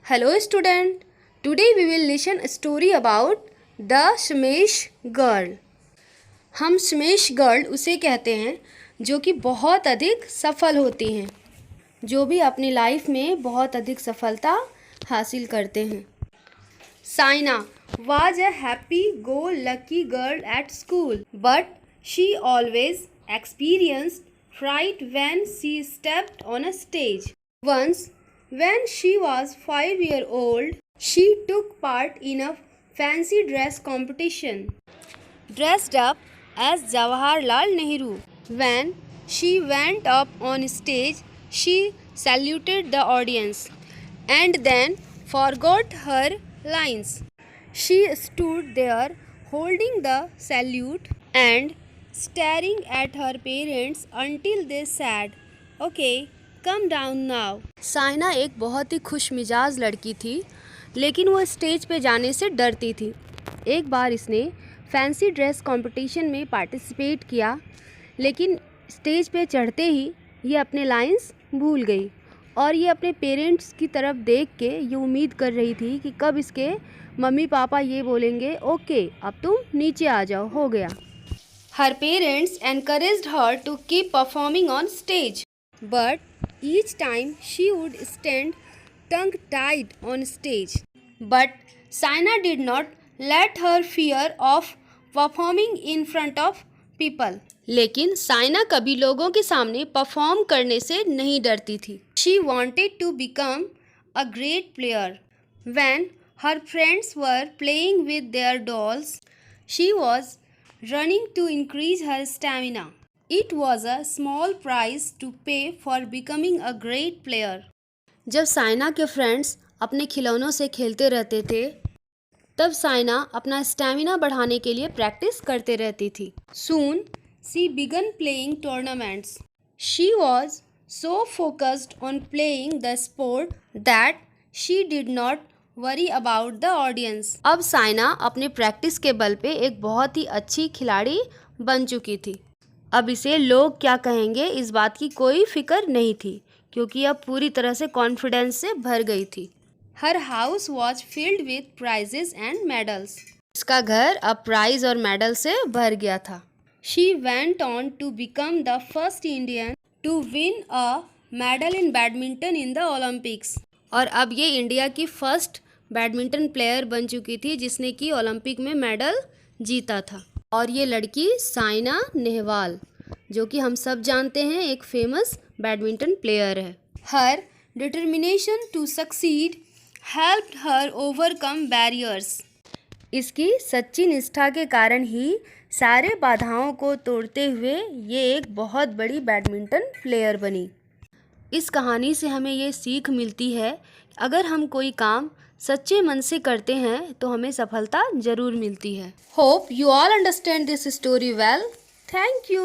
Hello student, today we will listen a story about the smash girl. हम smash girl उसे कहते हैं जो कि बहुत अधिक सफल होती हैं, जो भी अपनी लाइफ में बहुत अधिक सफलता हासिल करते हैं। Saina was a happy-go-lucky girl at school, but she always experienced fright when she stepped on a stage. Once, when she was 5 years old, she took part in a fancy dress competition. Dressed up as Jawaharlal Nehru. When she went up on stage, she saluted the audience and then forgot her lines. She stood there holding the salute and staring at her parents until they said, "Okay, come down now." Saina एक बहुत ही खुश मिजाज लड़की थी, लेकिन वो stage पे जाने से डरती थी। एक बार इसने फैंसी ड्रेस कंपटीशन में पार्टिसिपेट किया, लेकिन स्टेज पे चढ़ते ही ये अपने लाइंस भूल गई और ये अपने पेरेंट्स की तरफ देख के ये उम्मीद कर रही थी कि कब इसके मम्मी पापा ये बोलेंगे, ओके अब तुम नीचे आ जाओ, हो गया। Her parents encouraged her to keep performing on stage, but each time she would stand tongue-tied on stage. But Saina did not let her fear of performing in front of people. लेकिन साइना कभी लोगों के सामने perform करने से नहीं डरती थी। She wanted to become a great player. When her friends were playing with their dolls, she was running to increase her stamina. It was a small price to pay for becoming a great player. जब साइना के friends अपने खिलौनों से खेलते रहते थे, तब साइना अपना स्टैमिना बढ़ाने के लिए प्रैक्टिस करते रहती थी। Soon, she began playing tournaments. She was so focused on playing the sport that she did not worry about the audience. अब साइना अपने प्रैक्टिस के बल पे एक बहुत ही अच्छी खिलाड़ी बन चुकी थी। अब इसे लोग क्या कहेंगे इस बात की कोई फिक्र नहीं थी, क्योंकि अब पूरी तरह से कॉन्फिडेंस से भर गई थी। Her house was filled with prizes and medals. इसका घर अब प्राइज और मेडल से भर गया था। She went on to become the first Indian to win a medal in badminton in the Olympics. और अब ये इंडिया की फर्स्ट बैडमिंटन प्लेयर बन चुकी थी जिसने कि ओलंपिक में मेडल जीता था। और ये लड़की साइना नेहवाल, जो कि हम सब जानते हैं एक फेमस बैडमिंटन प्लेयर है। Her determination to succeed helped her overcome barriers. इसकी सच्ची निष्ठा के कारण ही सारे बाधाओं को तोड़ते हुए ये एक बहुत बड़ी बैडमिंटन प्लेयर बनी। इस कहानी से हमें ये सीख मिलती है, अगर हम कोई काम सच्चे मन से करते हैं तो हमें सफलता जरूर मिलती है। Hope you all understand this story well. Thank you.